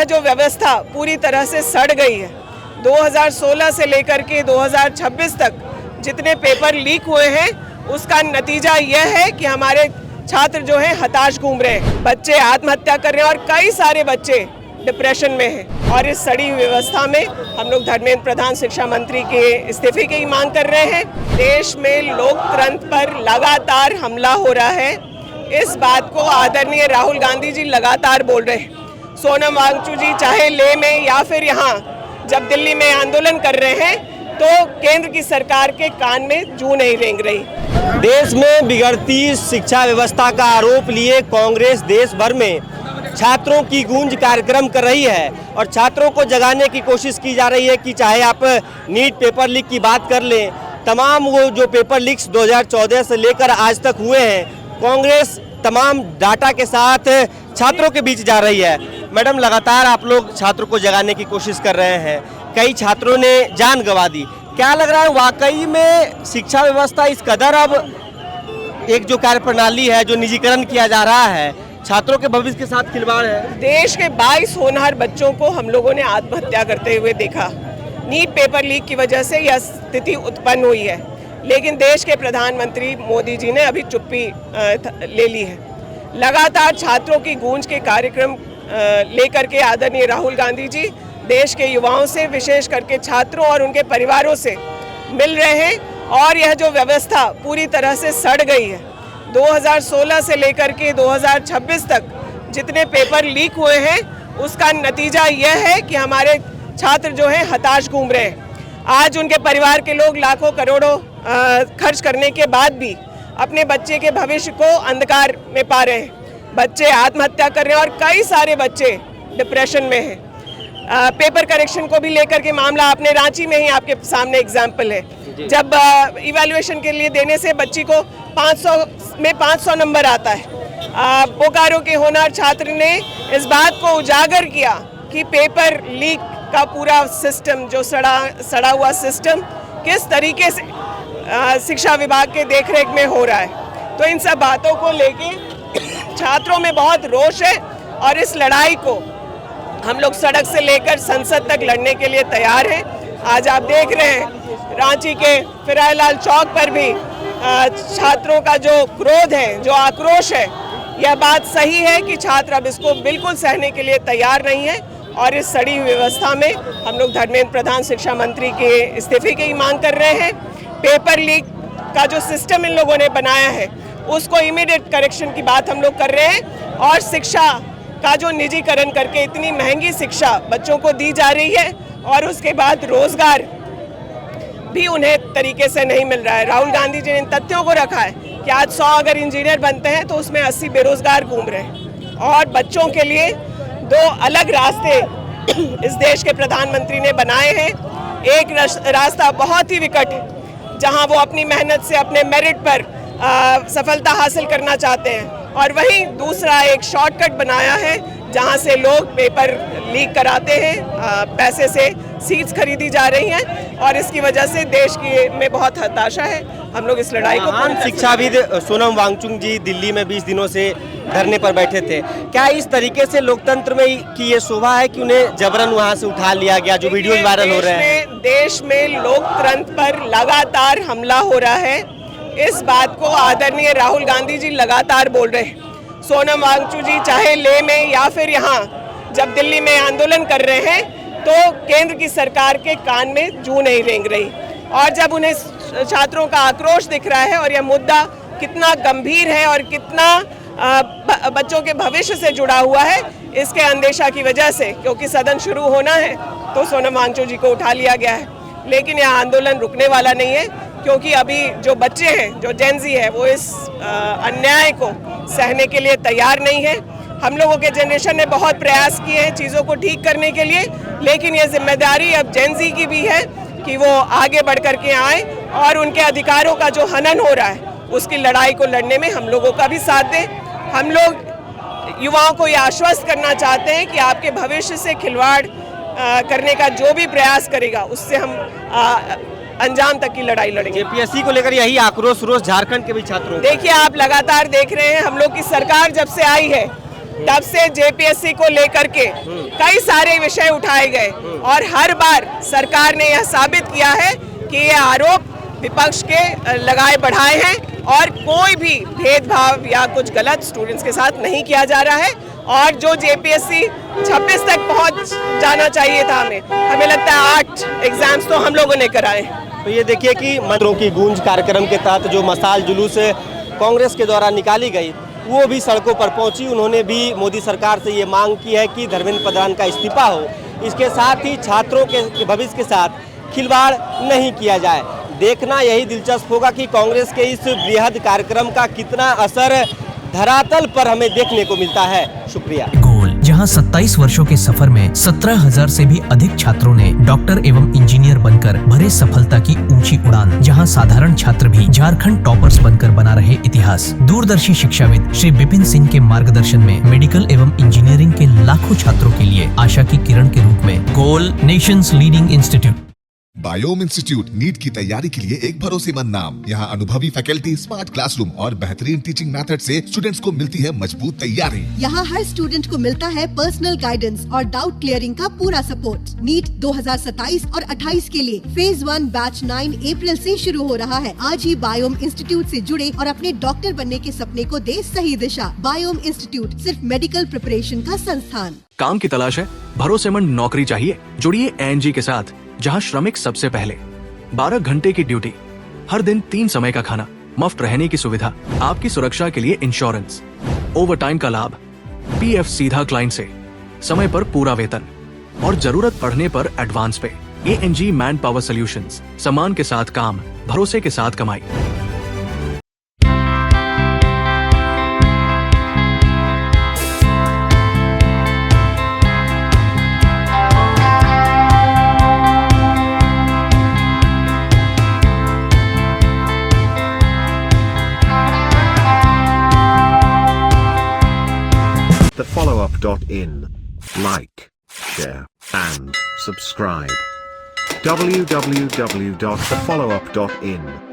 यह जो व्यवस्था पूरी तरह से सड़ गई है, 2016 से लेकर के 2026 तक जितने पेपर लीक हुए हैं उसका नतीजा यह है कि हमारे छात्र जो हैं हताश घूम रहे हैं, बच्चे आत्महत्या कर रहे हैं और कई सारे बच्चे डिप्रेशन में हैं। और इस सड़ी हुई व्यवस्था में हम लोग धर्मेंद्र प्रधान शिक्षा मंत्री के इस्तीफे की मांग कर रहे हैं। देश में लोकतंत्र पर लगातार हमला हो रहा है, इस बात को आदरणीय राहुल गांधी जी लगातार बोल रहे हैं। सोनम वांगचुक जी चाहे लेह में या फिर यहाँ जब दिल्ली में आंदोलन कर रहे हैं तो केंद्र की सरकार के कान में जूं नहीं रेंग रही। देश में बिगड़ती शिक्षा व्यवस्था का आरोप लिए कांग्रेस देश भर में छात्रों की गूंज कार्यक्रम कर रही है और छात्रों को जगाने की कोशिश की जा रही है कि चाहे आप नीट पेपर लीक की बात कर लें, तमाम वो जो पेपर लीक्स 2014 से लेकर आज तक हुए हैं, कांग्रेस तमाम डाटा के साथ छात्रों के बीच जा रही है। मैडम, लगातार आप लोग छात्रों को जगाने की कोशिश कर रहे हैं, कई छात्रों ने जान गंवा दी। क्या लग रहा है वाकई में शिक्षा व्यवस्था इस कदर अब एक जो कार्य प्रणाली है, जो निजीकरण किया जा रहा है, छात्रों के भविष्य के साथ खिलवाड़ है? देश के 22 होनहार बच्चों को हम लोगों ने आत्महत्या करते हुए देखा। नीट पेपर लीक की वजह से यह स्थिति उत्पन्न हुई है, लेकिन देश के प्रधानमंत्री मोदी जी ने अभी चुप्पी ले ली है। लगातार छात्रों की गूंज के कार्यक्रम लेकर के आदरणीय राहुल गांधी जी देश के युवाओं से, विशेष करके छात्रों और उनके परिवारों से मिल रहे हैं। और यह जो व्यवस्था पूरी तरह से सड़ गई है, 2016 से लेकर के 2026 तक जितने पेपर लीक हुए हैं उसका नतीजा यह है कि हमारे छात्र जो हैं हताश घूम रहे हैं। आज उनके परिवार के लोग लाखों करोड़ों खर्च करने के बाद भी अपने बच्चे के भविष्य को अंधकार में पा रहे हैं, बच्चे आत्महत्या कर रहे हैं और कई सारे बच्चे डिप्रेशन में हैं। पेपर करेक्शन को भी लेकर के मामला आपने रांची में ही आपके सामने एग्जाम्पल है, जब इवैल्यूएशन के लिए देने से बच्ची को 500 में 500 नंबर आता है। बोकारो के होनहार छात्र ने इस बात को उजागर किया कि पेपर लीक का पूरा सिस्टम, जो सड़ा हुआ सिस्टम किस तरीके से शिक्षा विभाग के देखरेख में हो रहा है। तो इन सब बातों को लेके छात्रों में बहुत रोष है और इस लड़ाई को हम लोग सड़क से लेकर संसद तक लड़ने के लिए तैयार हैं। आज आप देख रहे हैं रांची के फिरायलाल चौक पर भी छात्रों का जो क्रोध है, जो आक्रोश है, यह बात सही है कि छात्र अब इसको बिल्कुल सहने के लिए तैयार नहीं है। और इस सड़ी हुई व्यवस्था में हम लोग धर्मेंद्र प्रधान शिक्षा मंत्री के इस्तीफे की मांग कर रहे हैं। पेपर लीक का जो सिस्टम इन लोगों ने बनाया है उसको इमीडिएट करेक्शन की बात हम लोग कर रहे हैं। और शिक्षा का जो निजीकरण करके इतनी महंगी शिक्षा बच्चों को दी जा रही है और उसके बाद रोजगार भी उन्हें तरीके से नहीं मिल रहा है। राहुल गांधी जी ने इन तथ्यों को रखा है कि आज 100 अगर इंजीनियर बनते हैं तो उसमें 80 बेरोजगार घूम रहे हैं। और बच्चों के लिए 2 अलग रास्ते इस देश के प्रधानमंत्री ने बनाए हैं। एक रास्ता बहुत ही विकट है, जहां वो अपनी मेहनत से अपने मेरिट पर सफलता हासिल करना चाहते हैं, और वहीं दूसरा एक शॉर्टकट बनाया है जहां से लोग पेपर लीक कराते हैं, पैसे से सीट्स खरीदी जा रही हैं और इसकी वजह से देश की में बहुत हताशा है। हम लोग इस लड़ाई को शिक्षाविद सोनम वांगचुक जी दिल्ली में 20 दिनों से धरने पर बैठे थे। क्या इस तरीके से लोकतंत्र में की ये शोभा है कि उन्हें जबरन वहां से उठा लिया गया, जो वीडियो वायरल हो रहे हैं? देश में लोकतंत्र पर लगातार हमला हो रहा है, इस बात को आदरणीय राहुल गांधी जी लगातार बोल रहे हैं। सोनम वांगचुक जी चाहे लेह में या फिर यहाँ जब दिल्ली में आंदोलन कर रहे हैं तो केंद्र की सरकार के कान में जूं नहीं रेंग रही। और जब उन्हें छात्रों का आक्रोश दिख रहा है और यह मुद्दा कितना गंभीर है और कितना बच्चों के भविष्य से जुड़ा हुआ है, इसके अंदेशा की वजह से, क्योंकि सदन शुरू होना है तो सोनम वांगचुक जी को उठा लिया गया है। लेकिन यह आंदोलन रुकने वाला नहीं है, क्योंकि अभी जो बच्चे हैं, जो जेनजी है, वो इस अन्याय को सहने के लिए तैयार नहीं है। हम लोगों के जनरेशन ने बहुत प्रयास किए हैं चीज़ों को ठीक करने के लिए, लेकिन ये जिम्मेदारी अब जेनजी की भी है कि वो आगे बढ़ कर के आए और उनके अधिकारों का जो हनन हो रहा है उसकी लड़ाई को लड़ने में हम लोगों का भी साथ दें। हम लोग युवाओं को ये आश्वस्त करना चाहते हैं कि आपके भविष्य से खिलवाड़ करने का जो भी प्रयास करेगा उससे हम अंजाम तक की लड़ाई लड़ेंगे। जेपीएससी को लेकर यही आक्रोश रोज झारखंड के भी छात्रों। देखिए, आप लगातार देख रहे हैं, हम लोग की सरकार जब से आई है तब से जेपीएससी को लेकर के कई सारे विषय उठाए गए और हर बार सरकार ने यह साबित किया है कि ये आरोप विपक्ष के लगाए बढ़ाए हैं और कोई भी भेदभाव या कुछ गलत स्टूडेंट्स के साथ नहीं किया जा रहा है। और जो जेपीएससी 26 तक पहुंच जाना चाहिए था हमें लगता है 8 एग्जाम्स तो हम लोगों ने कराए। तो ये देखिए कि मंत्रों की गूंज कार्यक्रम के तहत जो मशाल जुलूस कांग्रेस के द्वारा निकाली गई वो भी सड़कों पर पहुंची। उन्होंने भी मोदी सरकार से ये मांग की है कि धर्मेंद्र प्रधान का इस्तीफा हो, इसके साथ ही छात्रों के भविष्य के साथ खिलवाड़ नहीं किया जाए। देखना यही दिलचस्प होगा कि कांग्रेस के इस बृहद कार्यक्रम का कितना असर धरातल पर हमें देखने को मिलता है। शुक्रिया। गोल, जहां 27 वर्षों के सफर में 17,000 से भी अधिक छात्रों ने डॉक्टर एवं इंजीनियर बनकर भरे सफलता की ऊंची उड़ान, जहां साधारण छात्र भी झारखंड टॉपर्स बनकर बना रहे इतिहास। दूरदर्शी शिक्षाविद श्री विपिन सिंह के मार्गदर्शन में मेडिकल एवं इंजीनियरिंग के लाखों छात्रों के लिए आशा की किरण के रूप में गोल, nation's leading institute. Biome institute NEET की तैयारी के लिए एक भरोसेमंद नाम। यहाँ अनुभवी फैकल्टी, स्मार्ट क्लासरूम और बेहतरीन टीचिंग मेथड से स्टूडेंट्स को मिलती है मजबूत तैयारी। यहाँ हर स्टूडेंट को मिलता है पर्सनल गाइडेंस और डाउट क्लियरिंग का पूरा सपोर्ट। नीट 2027 और 28 के लिए फेज 1 बैच 9 अप्रैल से शुरू हो रहा है। आज ही बायोम इंस्टीट्यूट से जुड़े और अपने डॉक्टर बनने के सपने को दे सही दिशा। बायोम इंस्टीट्यूट सिर्फ मेडिकल प्रिपरेशन का संस्थान। काम की तलाश है, भरोसेमंद नौकरी चाहिए, जुड़िए एएनजी के साथ, जहां श्रमिक सबसे पहले। 12 घंटे की ड्यूटी, हर दिन 3 समय का खाना, मुफ्त रहने की सुविधा, आपकी सुरक्षा के लिए इंश्योरेंस, ओवरटाइम का लाभ, पीएफ सीधा क्लाइंट से, समय पर पूरा वेतन और जरूरत पड़ने पर एडवांस पे। एएनजी मैन पावर सॉल्यूशंस, सम्मान के साथ काम, भरोसे के साथ कमाई। thefollowup.in. Like, share, and subscribe. www.thefollowup.in